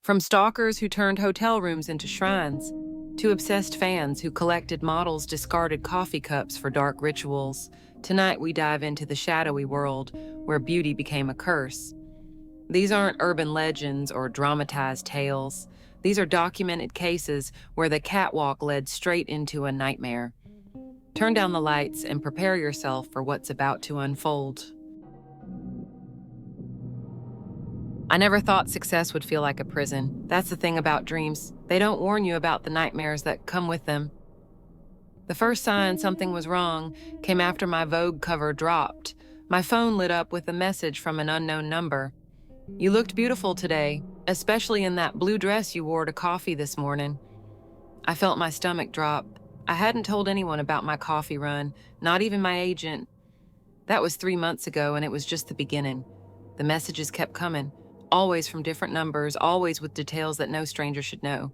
From stalkers who turned hotel rooms into shrines, to obsessed fans who collected models' discarded coffee cups for dark rituals, tonight we dive into the shadowy world where beauty became a curse. These aren't urban legends or dramatized tales. These are documented cases where the catwalk led straight into a nightmare. Turn down the lights and prepare yourself for what's about to unfold. I never thought success would feel like a prison. That's the thing about dreams. They don't warn you about the nightmares that come with them. The first sign something was wrong came after my Vogue cover dropped. My phone lit up with a message from an unknown number. "You looked beautiful today, especially in that blue dress you wore to coffee this morning." I felt my stomach drop. I hadn't told anyone about my coffee run, not even my agent. That was 3 months ago, and it was just the beginning. The messages kept coming, always from different numbers, always with details that no stranger should know.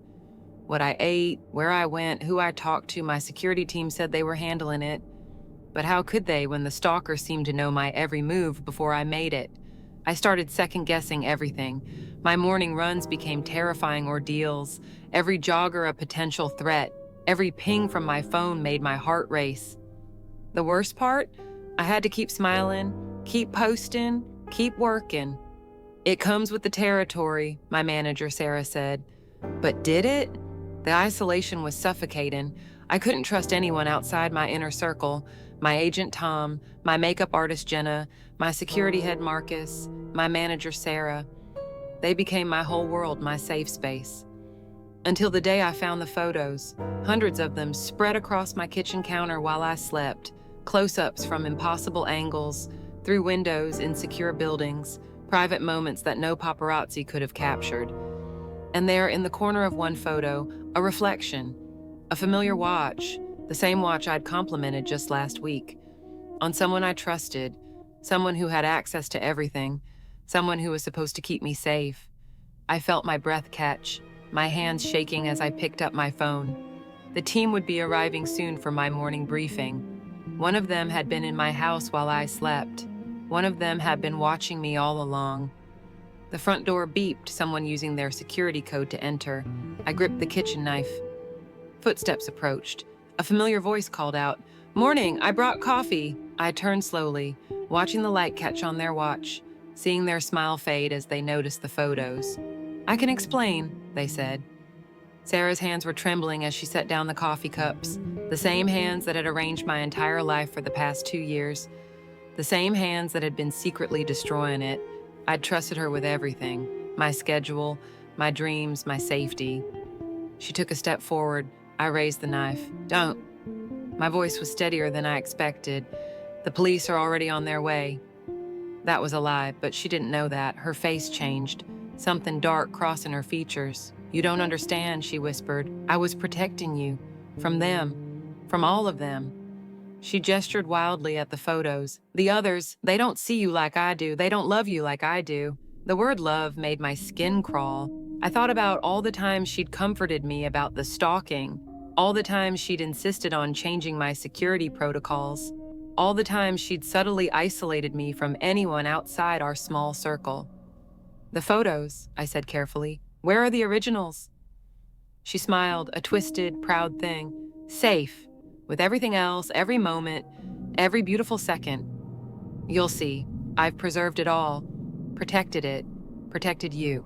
What I ate, where I went, who I talked to, my security team said they were handling it. But how could they when the stalkers seemed to know my every move before I made it? I started second-guessing everything. My morning runs became terrifying ordeals, every jogger a potential threat. Every ping from my phone made my heart race. The worst part? I had to keep smiling, keep posting, keep working. "It comes with the territory," my manager Sarah said. But did it? The isolation was suffocating. I couldn't trust anyone outside my inner circle. My agent Tom, my makeup artist Jenna, my security head Marcus, my manager Sarah. They became my whole world, my safe space. Until the day I found the photos, hundreds of them spread across my kitchen counter while I slept, close-ups from impossible angles, through windows in secure buildings, private moments that no paparazzi could have captured. And there, in the corner of one photo, a reflection, a familiar watch, the same watch I'd complimented just last week, on someone I trusted, someone who had access to everything, someone who was supposed to keep me safe. I felt my breath catch, my hands shaking as I picked up my phone. The team would be arriving soon for my morning briefing. One of them had been in my house while I slept. One of them had been watching me all along. The front door beeped, someone using their security code to enter. I gripped the kitchen knife. Footsteps approached. A familiar voice called out, "Morning, I brought coffee." I turned slowly, watching the light catch on their watch, seeing their smile fade as they noticed the photos. "I can explain," they said. Sarah's hands were trembling as she set down the coffee cups, the same hands that had arranged my entire life for the past 2 years, the same hands that had been secretly destroying it. I'd trusted her with everything, my schedule, my dreams, my safety. She took a step forward. I raised the knife. "Don't." My voice was steadier than I expected. "The police are already on their way." That was a lie, but she didn't know that. Her face changed, something dark crossing her features. "You don't understand," she whispered. "I was protecting you. From them. From all of them." She gestured wildly at the photos. "The others, they don't see you like I do. They don't love you like I do." The word love made my skin crawl. I thought about all the times she'd comforted me about the stalking, all the times she'd insisted on changing my security protocols, all the times she'd subtly isolated me from anyone outside our small circle. "The photos," I said carefully. "Where are the originals?" She smiled, a twisted, proud thing. "Safe. With everything else, every moment, every beautiful second. You'll see. I've preserved it all. Protected it. Protected you."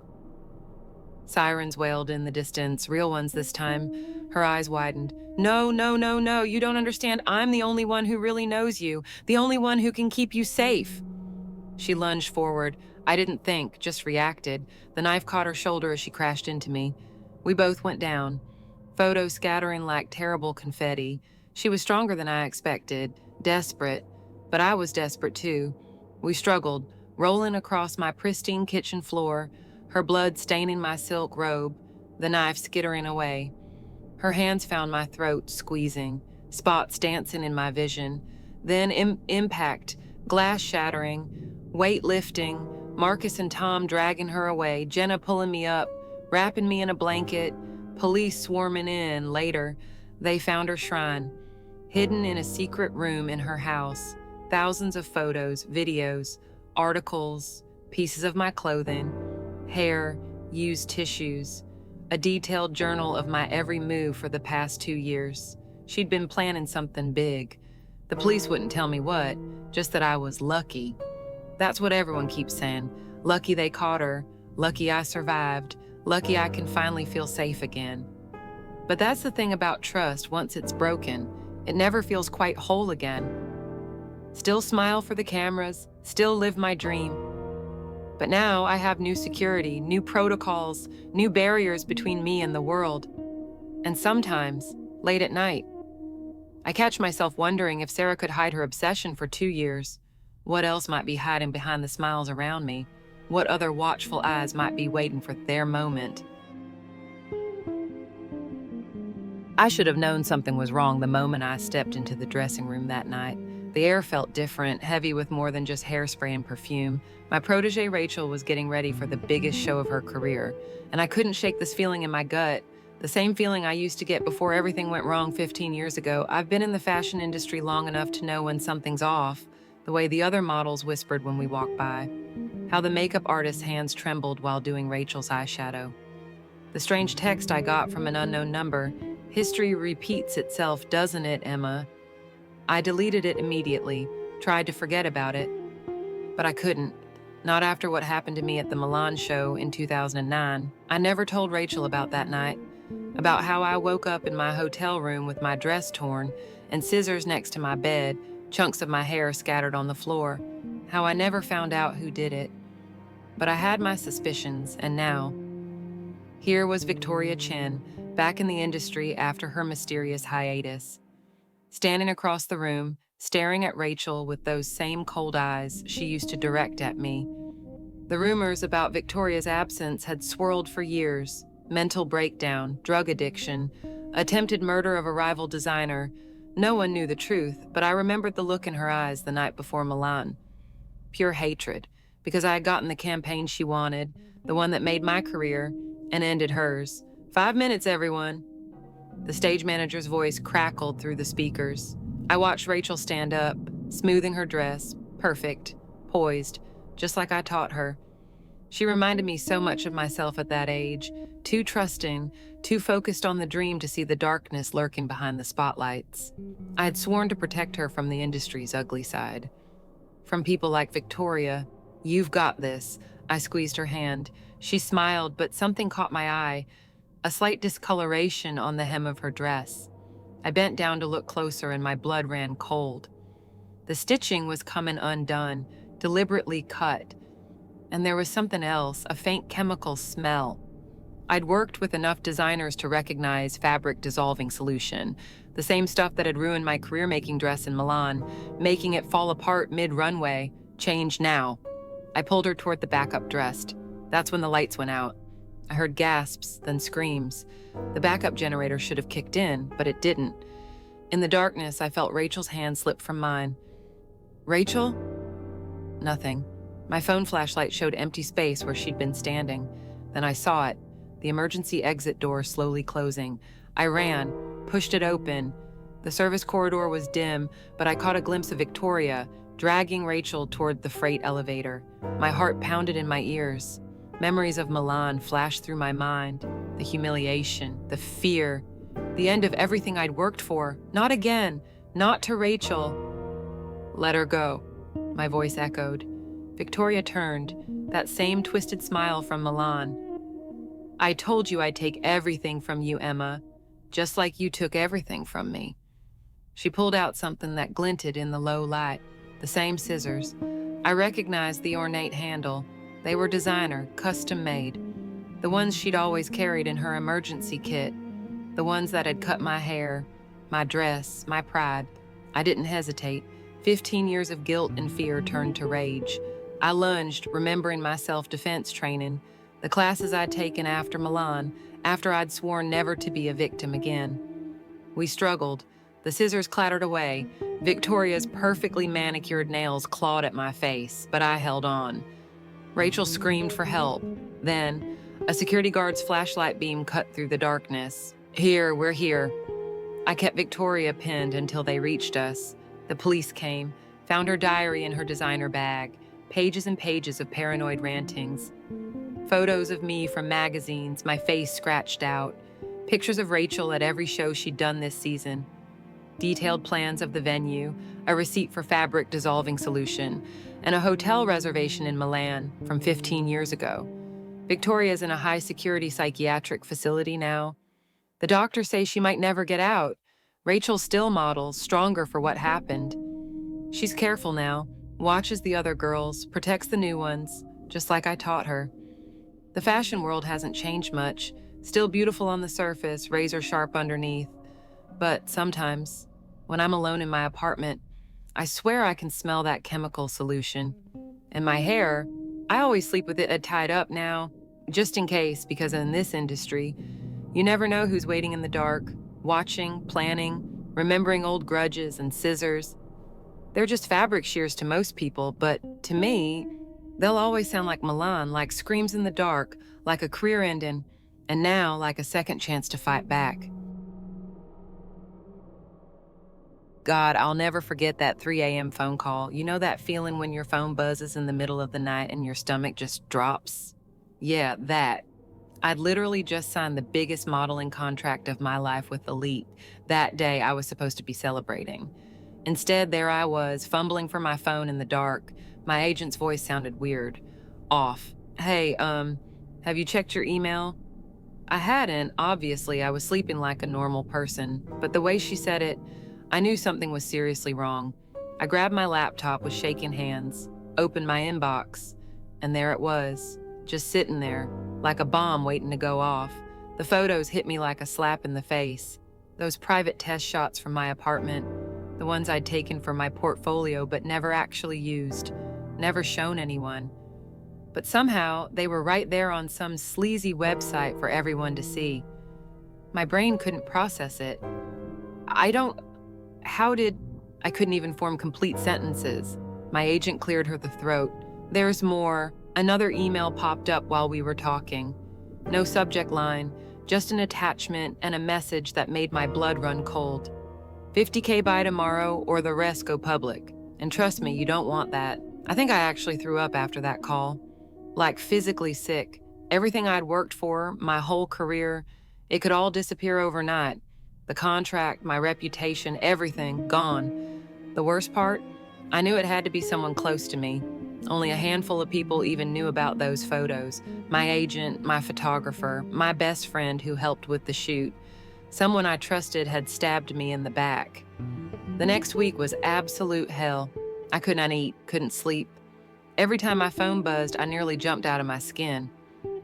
Sirens wailed in the distance, real ones this time. Her eyes widened. "No, no, no, no, you don't understand. I'm the only one who really knows you, the only one who can keep you safe." She lunged forward. I didn't think, just reacted. The knife caught her shoulder as she crashed into me. We both went down, photos scattering like terrible confetti. She was stronger than I expected, desperate, but I was desperate too. We struggled, rolling across my pristine kitchen floor, her blood staining my silk robe, the knife skittering away. Her hands found my throat, squeezing, spots dancing in my vision. Then impact, glass shattering, weight lifting, Marcus and Tom dragging her away, Jenna pulling me up, wrapping me in a blanket, police swarming in. Later, they found her shrine, hidden in a secret room in her house. Thousands of photos, videos, articles, pieces of my clothing, hair, used tissues, a detailed journal of my every move for the past 2 years. She'd been planning something big. The police wouldn't tell me what, just that I was lucky. That's what everyone keeps saying. Lucky they caught her, lucky I survived, lucky I can finally feel safe again. But that's the thing about trust. Once it's broken, it never feels quite whole again. Still smile for the cameras, still live my dream. But now I have new security, new protocols, new barriers between me and the world. And sometimes, late at night, I catch myself wondering if Sarah could hide her obsession for 2 years. What else might be hiding behind the smiles around me? What other watchful eyes might be waiting for their moment? I should have known something was wrong the moment I stepped into the dressing room that night. The air felt different, heavy with more than just hairspray and perfume. My protege Rachel was getting ready for the biggest show of her career, and I couldn't shake this feeling in my gut. The same feeling I used to get before everything went wrong 15 years ago. I've been in the fashion industry long enough to know when something's off, the way the other models whispered when we walked by, how the makeup artist's hands trembled while doing Rachel's eyeshadow. The strange text I got from an unknown number. History repeats itself, doesn't it, Emma? I deleted it immediately, tried to forget about it, but I couldn't. Not after what happened to me at the Milan show in 2009. I never told Rachel about that night, about how I woke up in my hotel room with my dress torn and scissors next to my bed, chunks of my hair scattered on the floor, how I never found out who did it. But I had my suspicions, and now, here was Victoria Chen, back in the industry after her mysterious hiatus. Standing across the room, staring at Rachel with those same cold eyes she used to direct at me. The rumors about Victoria's absence had swirled for years. Mental breakdown, drug addiction, attempted murder of a rival designer. No one knew the truth, but I remembered the look in her eyes the night before Milan. Pure hatred, because I had gotten the campaign she wanted, the one that made my career and ended hers. 5 minutes, everyone. The stage manager's voice crackled through the speakers. I watched Rachel stand up, smoothing her dress, perfect, poised, just like I taught her. She reminded me so much of myself at that age, too trusting, too focused on the dream to see the darkness lurking behind the spotlights. I had sworn to protect her from the industry's ugly side. From people like Victoria. You've got this. I squeezed her hand. She smiled, but something caught my eye, a slight discoloration on the hem of her dress. I bent down to look closer and my blood ran cold. The stitching was coming undone, deliberately cut. And there was something else, a faint chemical smell. I'd worked with enough designers to recognize fabric dissolving solution, the same stuff that had ruined my career-making dress in Milan, making it fall apart mid-runway. Change now. I pulled her toward the backup dress. That's when the lights went out. I heard gasps, then screams. The backup generator should have kicked in, but it didn't. In the darkness, I felt Rachel's hand slip from mine. Rachel? Nothing. My phone flashlight showed empty space where she'd been standing. Then I saw it, the emergency exit door slowly closing. I ran, pushed it open. The service corridor was dim, but I caught a glimpse of Victoria, dragging Rachel toward the freight elevator. My heart pounded in my ears. Memories of Milan flashed through my mind. The humiliation, the fear, the end of everything I'd worked for. Not again, not to Rachel. Let her go, my voice echoed. Victoria turned, that same twisted smile from Milan. I told you I'd take everything from you, Emma, just like you took everything from me. She pulled out something that glinted in the low light, the same scissors. I recognized the ornate handle. They were designer, custom-made. The ones she'd always carried in her emergency kit. The ones that had cut my hair, my dress, my pride. I didn't hesitate. 15 years of guilt and fear turned to rage. I lunged, remembering my self-defense training, the classes I'd taken after Milan, after I'd sworn never to be a victim again. We struggled. The scissors clattered away. Victoria's perfectly manicured nails clawed at my face, but I held on. Rachel screamed for help. Then, a security guard's flashlight beam cut through the darkness. Here, we're here. I kept Victoria pinned until they reached us. The police came, found her diary in her designer bag, pages and pages of paranoid rantings. Photos of me from magazines, my face scratched out. Pictures of Rachel at every show she'd done this season. Detailed plans of the venue, a receipt for fabric dissolving solution, and a hotel reservation in Milan from 15 years ago. Victoria's in a high-security psychiatric facility now. The doctors say she might never get out. Rachel still models, stronger for what happened. She's careful now, watches the other girls, protects the new ones, just like I taught her. The fashion world hasn't changed much, still beautiful on the surface, razor sharp underneath. But sometimes, when I'm alone in my apartment, I swear I can smell that chemical solution. And my hair, I always sleep with it tied up now, just in case, because in this industry, you never know who's waiting in the dark, watching, planning, remembering old grudges and scissors. They're just fabric shears to most people, but to me, they'll always sound like Milan, like screams in the dark, like a career ending, and now like a second chance to fight back. God, I'll never forget that 3 a.m. phone call. You know that feeling when your phone buzzes in the middle of the night and your stomach just drops? Yeah, that. I'd literally just signed the biggest modeling contract of my life with Elite. That day I was supposed to be celebrating. Instead, there I was, fumbling for my phone in the dark. My agent's voice sounded weird. Off. Hey, have you checked your email? I hadn't, obviously. I was sleeping like a normal person. But the way she said it, I knew something was seriously wrong. I grabbed my laptop with shaking hands, opened my inbox, and there it was, just sitting there, like a bomb waiting to go off. The photos hit me like a slap in the face. Those private test shots from my apartment, the ones I'd taken for my portfolio but never actually used, never shown anyone. But somehow, they were right there on some sleazy website for everyone to see. My brain couldn't process it. I couldn't even form complete sentences. My agent cleared her the throat. There's more. Another email popped up while we were talking. No subject line, just an attachment and a message that made my blood run cold. 50K by tomorrow or the rest go public. And trust me, you don't want that. I think I actually threw up after that call. Like physically sick. Everything I'd worked for, my whole career, it could all disappear overnight. The contract, my reputation, everything, gone. The worst part? I knew it had to be someone close to me. Only a handful of people even knew about those photos. My agent, my photographer, my best friend who helped with the shoot. Someone I trusted had stabbed me in the back. The next week was absolute hell. I could not eat, couldn't sleep. Every time my phone buzzed, I nearly jumped out of my skin.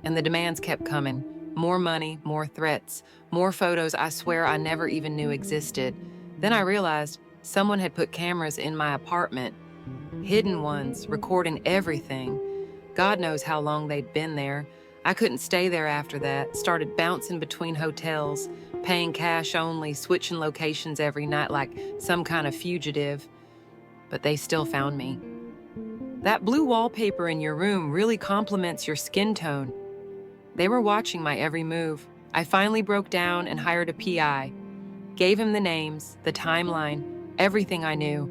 And the demands kept coming. More money, more threats, more photos I swear I never even knew existed. Then I realized someone had put cameras in my apartment. Hidden ones, recording everything. God knows how long they'd been there. I couldn't stay there after that. Started bouncing between hotels, paying cash only, switching locations every night like some kind of fugitive. But they still found me. That blue wallpaper in your room really complements your skin tone. They were watching my every move. I finally broke down and hired a PI. Gave him the names, the timeline, everything I knew.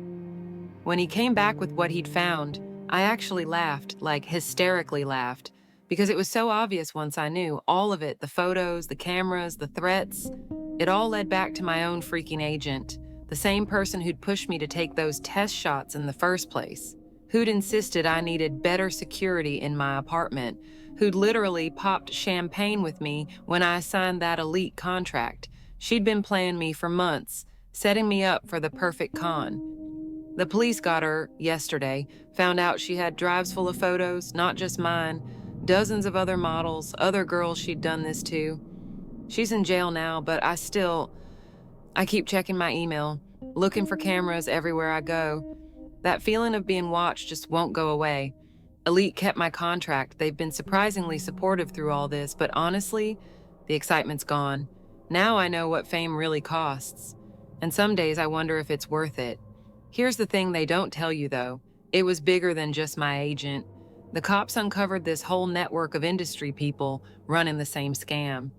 When he came back with what he'd found, I actually laughed, like hysterically laughed, because it was so obvious once I knew, all of it, the photos, the cameras, the threats. It all led back to my own freaking agent, the same person who'd pushed me to take those test shots in the first place, who'd insisted I needed better security in my apartment, who'd literally popped champagne with me when I signed that Elite contract. She'd been playing me for months, setting me up for the perfect con. The police got her yesterday, found out she had drives full of photos, not just mine, dozens of other models, other girls she'd done this to. She's in jail now, but I keep checking my email, looking for cameras everywhere I go. That feeling of being watched just won't go away. Elite kept my contract. They've been surprisingly supportive through all this, but honestly, the excitement's gone. Now I know what fame really costs. And some days I wonder if it's worth it. Here's the thing they don't tell you, though. It was bigger than just my agent. The cops uncovered this whole network of industry people running the same scam.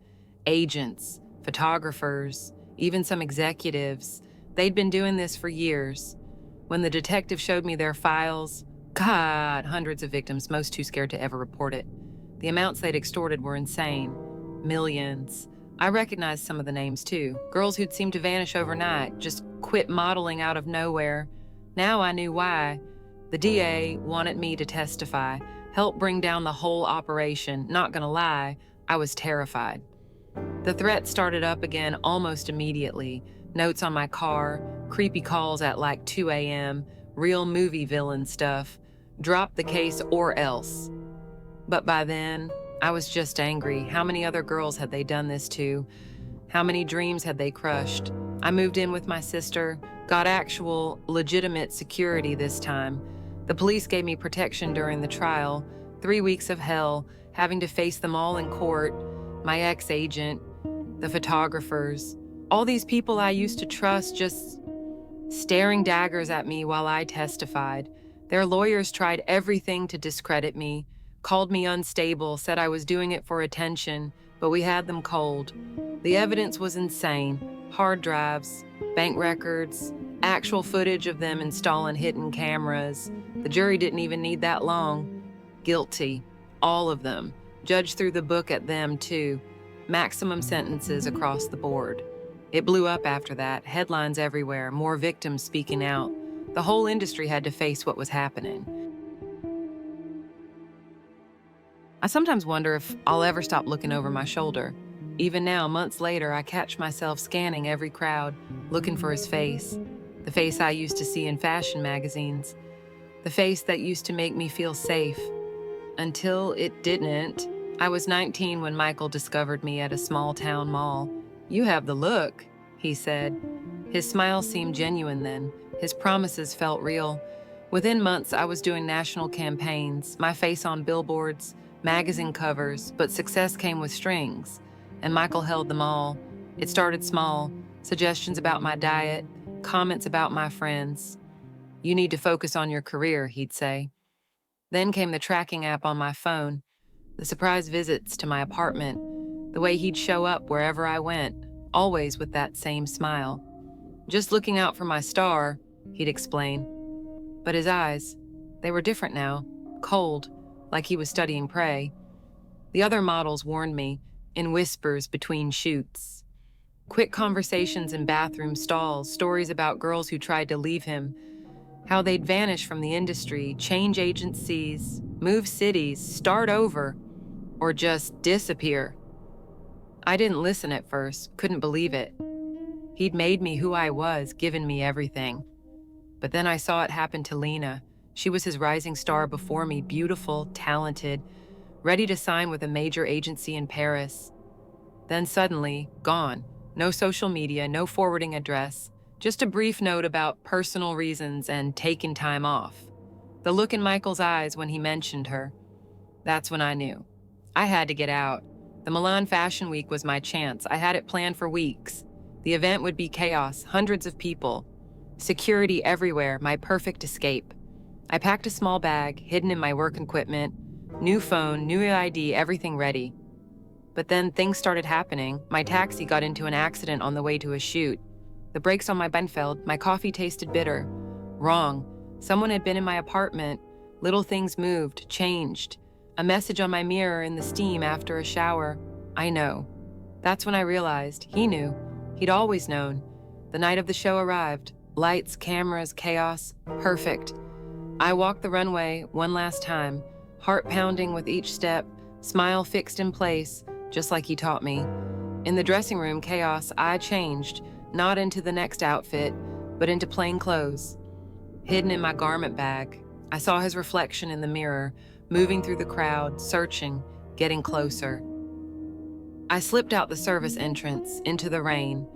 Agents, photographers, even some executives. They'd been doing this for years. When the detective showed me their files, God, hundreds of victims, most too scared to ever report it. The amounts they'd extorted were insane. Millions. I recognized some of the names too. Girls who'd seemed to vanish overnight, just quit modeling out of nowhere. Now I knew why. The DA wanted me to testify, help bring down the whole operation. Not gonna lie, I was terrified. The threat started up again almost immediately. Notes on my car, creepy calls at like 2 a.m., real movie villain stuff. Drop the case or else. But by then, I was just angry. How many other girls had they done this to? How many dreams had they crushed? I moved in with my sister, got actual, legitimate security this time. The police gave me protection during the trial, 3 weeks of hell, having to face them all in court, my ex-agent, the photographers, all these people I used to trust just staring daggers at me while I testified. Their lawyers tried everything to discredit me, called me unstable, said I was doing it for attention, but we had them cold. The evidence was insane. Hard drives, bank records, actual footage of them installing hidden cameras. The jury didn't even need that long. Guilty. All of them. Judge threw the book at them, too. Maximum sentences across the board. It blew up after that. Headlines everywhere, more victims speaking out. The whole industry had to face what was happening. I sometimes wonder if I'll ever stop looking over my shoulder. Even now, months later, I catch myself scanning every crowd, looking for his face. The face I used to see in fashion magazines. The face that used to make me feel safe. Until it didn't. I was 19 when Michael discovered me at a small town mall. "You have the look," he said. His smile seemed genuine then. His promises felt real. Within months, I was doing national campaigns, my face on billboards, magazine covers, but success came with strings, and Michael held them all. It started small, suggestions about my diet, comments about my friends. "You need to focus on your career," he'd say. Then came the tracking app on my phone, the surprise visits to my apartment, the way he'd show up wherever I went, always with that same smile. "Just looking out for my star," he'd explain. But his eyes, they were different now, cold, like he was studying prey. The other models warned me, in whispers between shoots. Quick conversations in bathroom stalls, stories about girls who tried to leave him, how they'd vanish from the industry, change agencies, move cities, start over, or just disappear. I didn't listen at first, couldn't believe it. He'd made me who I was, given me everything. But then I saw it happen to Lena. She was his rising star before me, beautiful, talented, ready to sign with a major agency in Paris. Then suddenly, gone. No social media, no forwarding address, just a brief note about personal reasons and taking time off. The look in Michael's eyes when he mentioned her. That's when I knew. I had to get out. The Milan Fashion Week was my chance. I had it planned for weeks. The event would be chaos, hundreds of people. Security everywhere, my perfect escape. I packed a small bag, hidden in my work equipment, new phone, new ID, everything ready. But then things started happening. My taxi got into an accident on the way to a shoot. The brakes on my Benfeld, my coffee tasted bitter. Wrong. Someone had been in my apartment. Little things moved, changed. A message on my mirror in the steam after a shower. I know. That's when I realized he knew. He'd always known. The night of the show arrived. Lights, cameras, chaos. Perfect. I walked the runway one last time, heart pounding with each step, smile fixed in place, just like he taught me. In the dressing room chaos, I changed, not into the next outfit, but into plain clothes. Hidden in my garment bag, I saw his reflection in the mirror, moving through the crowd, searching, getting closer. I slipped out the service entrance, into the rain,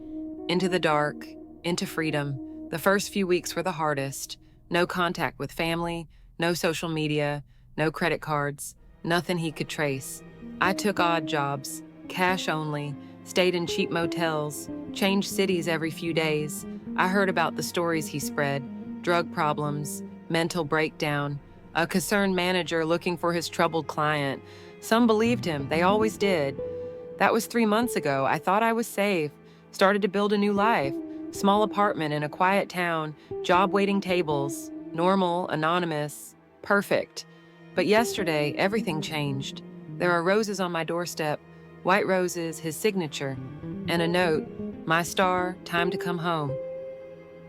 into the dark, into freedom. The first few weeks were the hardest. No contact with family, no social media, no credit cards, nothing he could trace. I took odd jobs, cash only, stayed in cheap motels, changed cities every few days. I heard about the stories he spread, drug problems, mental breakdown, a concerned manager looking for his troubled client. Some believed him, they always did. That was 3 months ago. I thought I was safe, started to build a new life. Small apartment in a quiet town, job waiting tables, normal, anonymous, perfect. But yesterday, everything changed. There are roses on my doorstep, white roses, his signature, and a note, "My star, time to come home."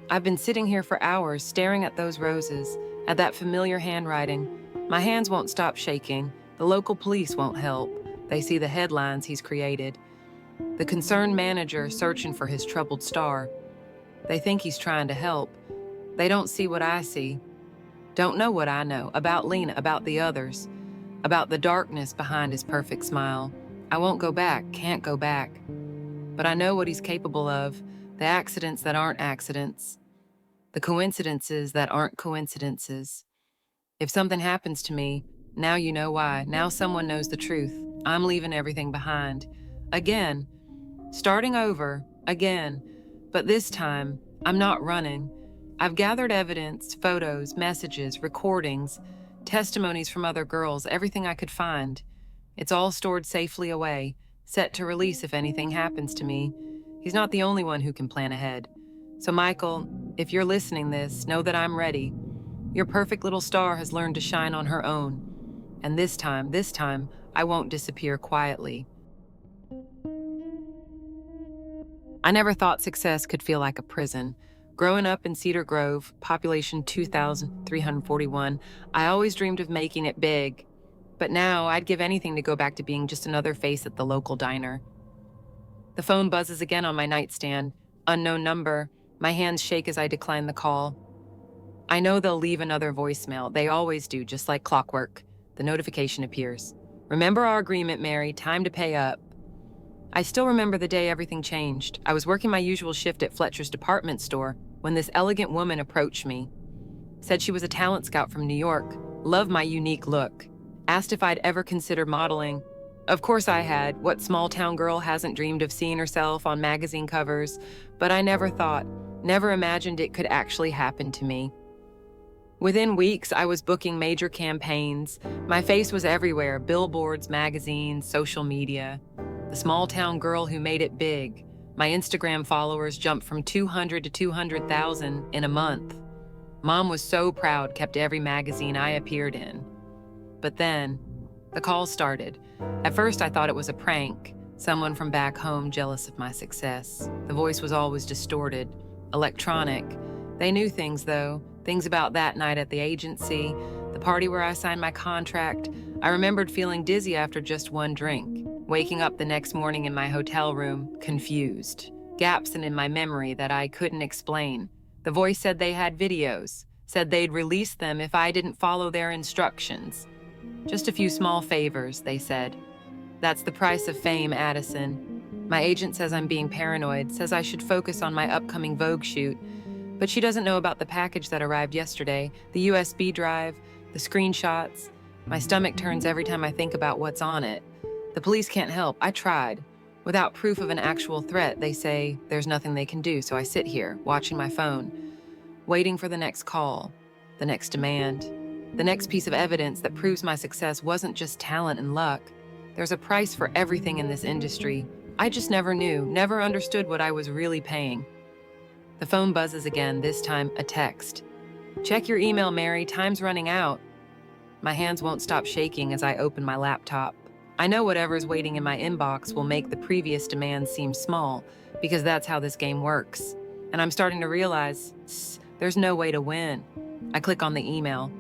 I've been sitting here for hours staring at those roses, at that familiar handwriting. My hands won't stop shaking. The local police won't help. They see the headlines he's created. The concerned manager searching for his troubled star. They think he's trying to help. They don't see what I see. Don't know what I know about Lena, about the others, about the darkness behind his perfect smile. I won't go back, can't go back. But I know what he's capable of, the accidents that aren't accidents, the coincidences that aren't coincidences. If something happens to me, now you know why. Now someone knows the truth. I'm leaving everything behind. Again. Starting over. Again. But this time, I'm not running. I've gathered evidence, photos, messages, recordings, testimonies from other girls, everything I could find. It's all stored safely away, set to release if anything happens to me. He's not the only one who can plan ahead. So Michael, if you're listening this, know that I'm ready. Your perfect little star has learned to shine on her own. And this time, I won't disappear quietly. I never thought success could feel like a prison. Growing up in Cedar Grove, population 2,341, I always dreamed of making it big. But now I'd give anything to go back to being just another face at the local diner. The phone buzzes again on my nightstand. Unknown number. My hands shake as I decline the call. I know they'll leave another voicemail. They always do, just like clockwork. The notification appears. "Remember our agreement, Mary. Time to pay up." I still remember the day everything changed. I was working my usual shift at Fletcher's department store when this elegant woman approached me. Said she was a talent scout from New York, loved my unique look, asked if I'd ever considered modeling. Of course I had. What small-town girl hasn't dreamed of seeing herself on magazine covers? But I never imagined it could actually happen to me. Within weeks, I was booking major campaigns. My face was everywhere, billboards, magazines, social media. The small-town girl who made it big. My Instagram followers jumped from 200 to 200,000 in a month. Mom was so proud, kept every magazine I appeared in. But then, the calls started. At first, I thought it was a prank, someone from back home jealous of my success. The voice was always distorted, electronic. They knew things, though. Things about that night at the agency, the party where I signed my contract. I remembered feeling dizzy after just one drink, waking up the next morning in my hotel room, confused. Gaps in my memory that I couldn't explain. The voice said they had videos, said they'd release them if I didn't follow their instructions. Just a few small favors, they said. That's the price of fame, Addison. My agent says I'm being paranoid, says I should focus on my upcoming Vogue shoot. But she doesn't know about the package that arrived yesterday, the USB drive, the screenshots. My stomach turns every time I think about what's on it. The police can't help. I tried. Without proof of an actual threat, they say there's nothing they can do, so I sit here, watching my phone, waiting for the next call, the next demand, the next piece of evidence that proves my success wasn't just talent and luck. There's a price for everything in this industry. I just never knew, never understood what I was really paying. The phone buzzes again, this time a text. "Check your email, Mary, time's running out." My hands won't stop shaking as I open my laptop. I know whatever's waiting in my inbox will make the previous demands seem small, because that's how this game works. And I'm starting to realize, there's no way to win. I click on the email.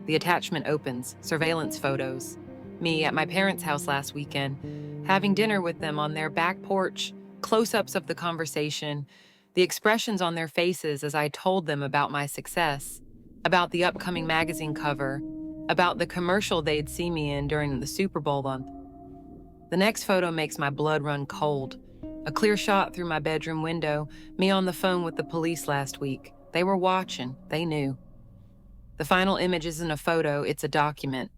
The attachment opens, surveillance photos. Me at my parents' house last weekend, having dinner with them on their back porch, close-ups of the conversation, the expressions on their faces as I told them about my success, about the upcoming magazine cover, about the commercial they'd see me in during the Super Bowl month. The next photo makes my blood run cold. A clear shot through my bedroom window, me on the phone with the police last week. They were watching, they knew. The final image isn't a photo, it's a document.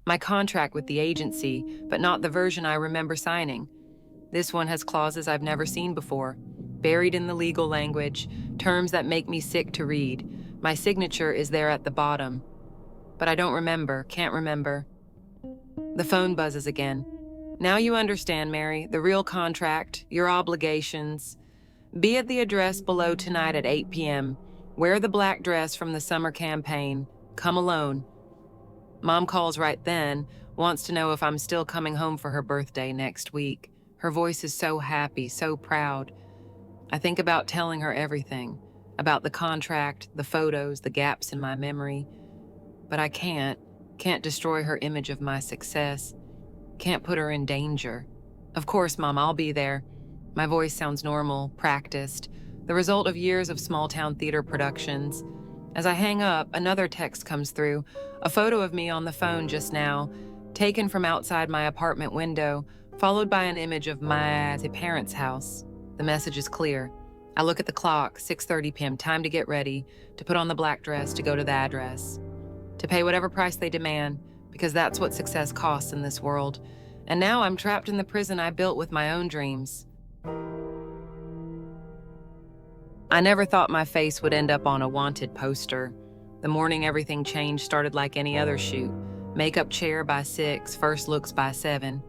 My contract with the agency, but not the version I remember signing. This one has clauses I've never seen before. Buried in the legal language, terms that make me sick to read. My signature is there at the bottom. But I don't remember, can't remember. The phone buzzes again. "Now you understand, Mary, the real contract, your obligations. Be at the address below tonight at 8 p.m. Wear the black dress from the summer campaign. Come alone." Mom calls right then, wants to know if I'm still coming home for her birthday next week. Her voice is so happy, so proud. I think about telling her everything, about the contract, the photos, the gaps in my memory. But I can't destroy her image of my success, can't put her in danger. Of course, Mom, I'll be there. My voice sounds normal, practiced, the result of years of small-town theater productions. As I hang up, another text comes through, a photo of me on the phone just now, taken from outside my apartment window, followed by an image of my parents' house. The message is clear. I look at the clock, 6:30 p.m., time to get ready, to put on the black dress, to go to the address, to pay whatever price they demand, because that's what success costs in this world. And now I'm trapped in the prison I built with my own dreams. I never thought my face would end up on a wanted poster. The morning everything changed started like any other shoot. Makeup chair by 6, first looks by 7.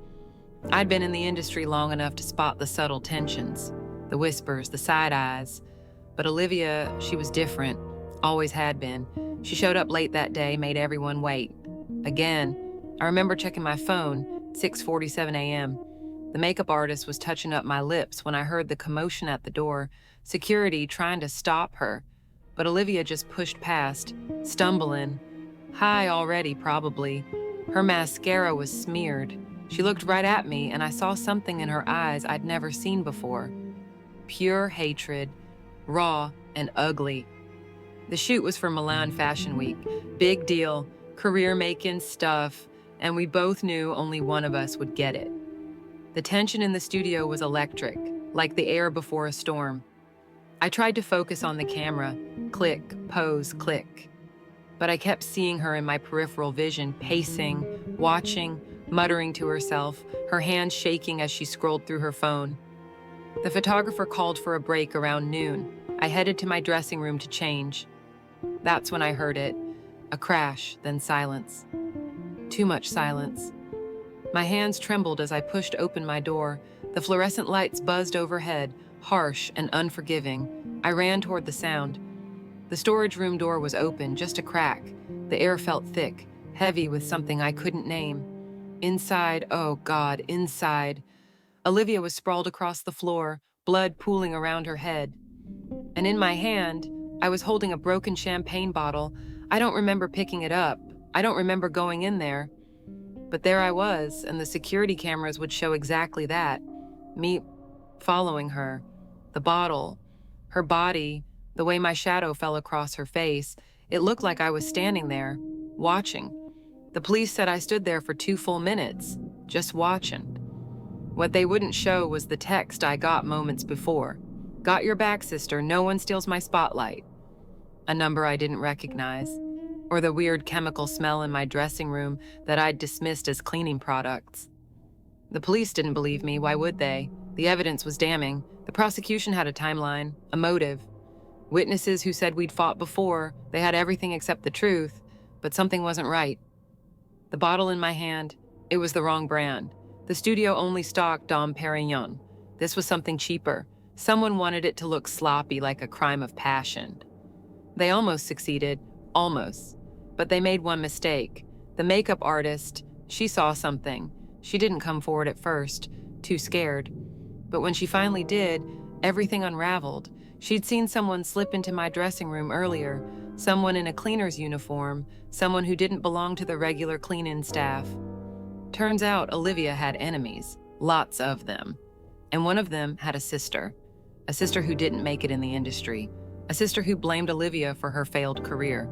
I'd been in the industry long enough to spot the subtle tensions, the whispers, the side eyes. But Olivia, she was different, always had been. She showed up late that day, made everyone wait. Again, I remember checking my phone, 6:47 a.m. The makeup artist was touching up my lips when I heard the commotion at the door, security trying to stop her. But Olivia just pushed past, stumbling. High already, probably. Her mascara was smeared. She looked right at me, and I saw something in her eyes I'd never seen before. Pure hatred, raw and ugly. The shoot was for Milan Fashion Week. Big deal, career-making stuff, and we both knew only one of us would get it. The tension in the studio was electric, like the air before a storm. I tried to focus on the camera, click, pose, click. But I kept seeing her in my peripheral vision, pacing, watching, muttering to herself, her hands shaking as she scrolled through her phone. The photographer called for a break around noon. I headed to my dressing room to change. That's when I heard it. A crash, then silence. Too much silence. My hands trembled as I pushed open my door. The fluorescent lights buzzed overhead, harsh and unforgiving. I ran toward the sound. The storage room door was open, just a crack. The air felt thick, heavy with something I couldn't name. Inside, oh God, inside. Olivia was sprawled across the floor, blood pooling around her head. And in my hand, I was holding a broken champagne bottle. I don't remember picking it up. I don't remember going in there. But there I was, and the security cameras would show exactly that. Me following her. The bottle. Her body. The way my shadow fell across her face. It looked like I was standing there, watching. The police said I stood there for 2 full minutes, just watching. What they wouldn't show was the text I got moments before. Got your back, sister. No one steals my spotlight. A number I didn't recognize. Or the weird chemical smell in my dressing room that I'd dismissed as cleaning products. The police didn't believe me, why would they? The evidence was damning. The prosecution had a timeline, a motive. Witnesses who said we'd fought before, they had everything except the truth, but something wasn't right. The bottle in my hand, it was the wrong brand. The studio only stocked Dom Perignon. This was something cheaper. Someone wanted it to look sloppy, like a crime of passion. They almost succeeded, almost. But they made one mistake. The makeup artist, she saw something. She didn't come forward at first, too scared. But when she finally did, everything unraveled. She'd seen someone slip into my dressing room earlier, someone in a cleaner's uniform, someone who didn't belong to the regular clean-in staff. Turns out Olivia had enemies, lots of them. And one of them had a sister who didn't make it in the industry, a sister who blamed Olivia for her failed career,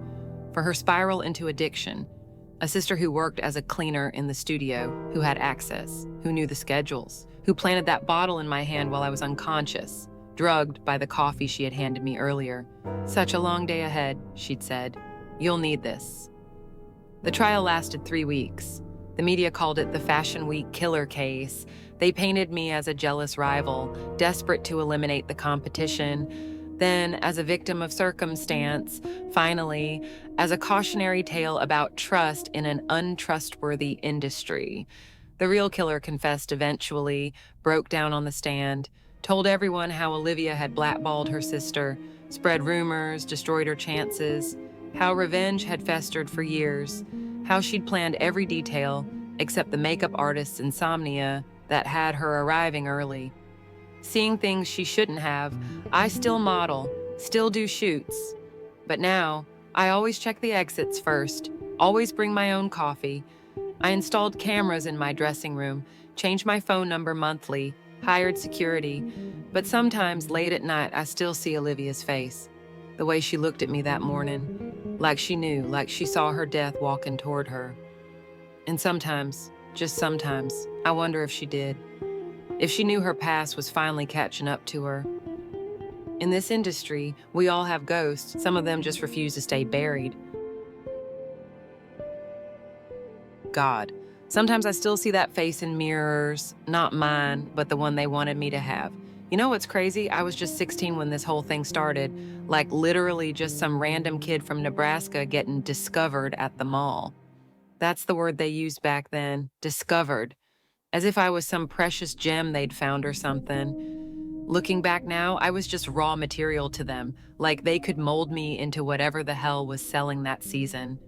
for her spiral into addiction, a sister who worked as a cleaner in the studio, who had access, who knew the schedules, who planted that bottle in my hand while I was unconscious, drugged by the coffee she had handed me earlier. Such a long day ahead, she'd said. You'll need this. The trial lasted 3 weeks. The media called it the Fashion Week killer case. They painted me as a jealous rival, desperate to eliminate the competition. Then, as a victim of circumstance, finally, as a cautionary tale about trust in an untrustworthy industry. The real killer confessed eventually, broke down on the stand, told everyone how Olivia had blackballed her sister, spread rumors, destroyed her chances, how revenge had festered for years, how she'd planned every detail, except the makeup artist's insomnia that had her arriving early. Seeing things she shouldn't have, I still model, still do shoots. But now, I always check the exits first, always bring my own coffee. I installed cameras in my dressing room, changed my phone number monthly, hired security, but sometimes late at night I still see Olivia's face. The way she looked at me that morning, like she knew, like she saw her death walking toward her. And sometimes, just sometimes, I wonder if she did. If she knew her past was finally catching up to her. In this industry, we all have ghosts. Some of them just refuse to stay buried. God, sometimes I still see that face in mirrors, not mine, but the one they wanted me to have. You know what's crazy? I was just 16 when this whole thing started, like literally just some random kid from Nebraska getting discovered at the mall. That's the word they used back then, discovered, as if I was some precious gem they'd found or something. Looking back now, I was just raw material to them, like they could mold me into whatever the hell was selling that season.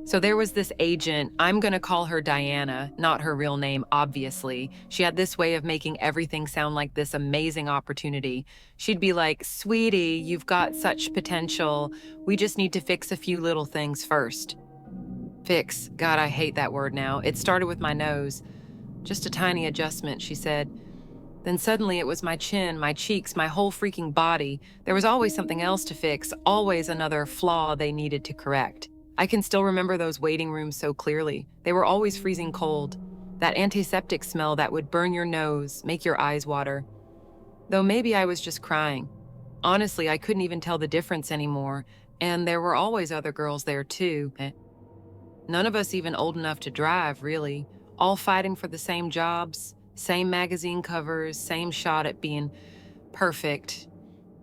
So there was this agent, I'm gonna call her Diana, not her real name, obviously. She had this way of making everything sound like this amazing opportunity. She'd be like, "Sweetie, you've got such potential. We just need to fix a few little things first." Fix, God, I hate that word now. It started with my nose. Just a tiny adjustment, she said. Then suddenly it was my chin, my cheeks, my whole freaking body. There was always something else to fix, always another flaw they needed to correct. I can still remember those waiting rooms so clearly. They were always freezing cold. That antiseptic smell that would burn your nose, make your eyes water. Though maybe I was just crying. Honestly, I couldn't even tell the difference anymore, and there were always other girls there too. None of us even old enough to drive, really. All fighting for the same jobs, same magazine covers, same shot at being perfect.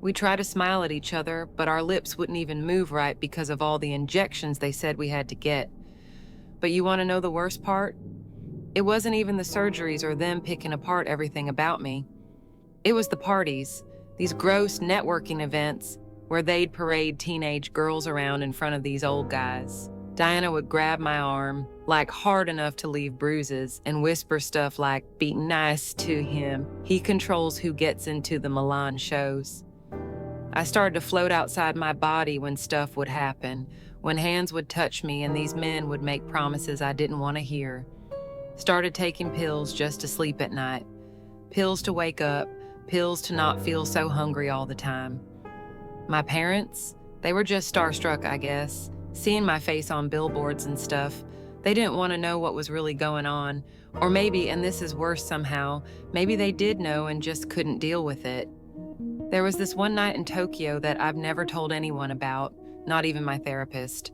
We tried to smile at each other, but our lips wouldn't even move right because of all the injections they said we had to get. But you want to know the worst part? It wasn't even the surgeries or them picking apart everything about me. It was the parties, these gross networking events where they'd parade teenage girls around in front of these old guys. Diana would grab my arm, like hard enough to leave bruises, and whisper stuff like, "Be nice to him. He controls who gets into the Milan shows." I started to float outside my body when stuff would happen, when hands would touch me and these men would make promises I didn't want to hear. Started taking pills just to sleep at night. Pills to wake up, pills to not feel so hungry all the time. My parents, they were just starstruck, I guess, seeing my face on billboards and stuff. They didn't want to know what was really going on. Or maybe, and this is worse somehow, maybe they did know and just couldn't deal with it. There was this one night in Tokyo that I've never told anyone about, not even my therapist.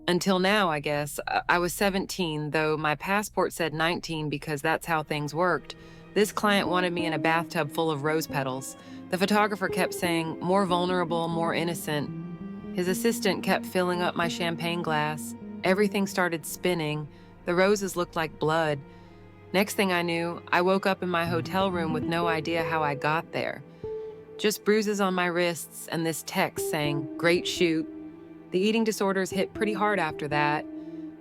Until now, I guess. I was 17, though my passport said 19 because that's how things worked. This client wanted me in a bathtub full of rose petals. The photographer kept saying, "More vulnerable, more innocent." His assistant kept filling up my champagne glass. Everything started spinning. The roses looked like blood. Next thing I knew, I woke up in my hotel room with no idea how I got there. Just bruises on my wrists and this text saying, "Great shoot." The eating disorders hit pretty hard after that.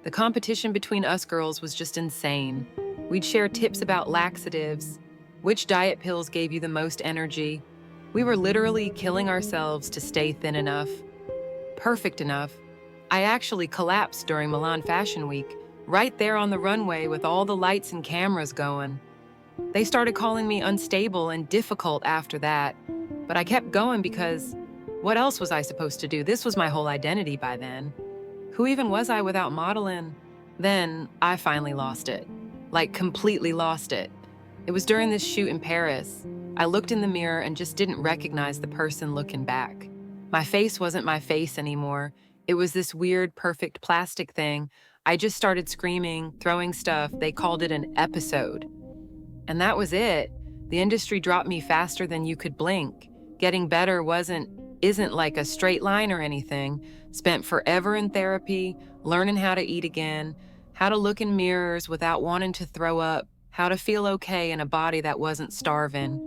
The competition between us girls was just insane. We'd share tips about laxatives, which diet pills gave you the most energy. We were literally killing ourselves to stay thin enough, perfect enough. I actually collapsed during Milan Fashion Week, right there on the runway with all the lights and cameras going. They started calling me unstable and difficult after that, but I kept going because what else was I supposed to do? This was my whole identity by then. Who even was I without modeling? Then I finally lost it, like completely lost it. It was during this shoot in Paris. I looked in the mirror and just didn't recognize the person looking back. My face wasn't my face anymore. It was this weird, perfect plastic thing. I just started screaming, throwing stuff. They called it an episode. And that was it. The industry dropped me faster than you could blink. Getting better isn't like a straight line or anything. Spent forever in therapy, learning how to eat again, how to look in mirrors without wanting to throw up, how to feel okay in a body that wasn't starving.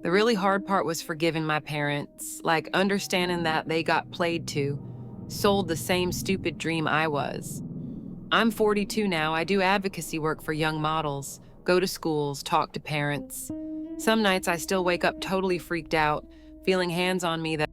The really hard part was forgiving my parents, like understanding that they got played to, sold the same stupid dream I was. I'm 42 now. I do advocacy work for young models, go to schools, talk to parents. Some nights I still wake up totally freaked out, feeling hands on me that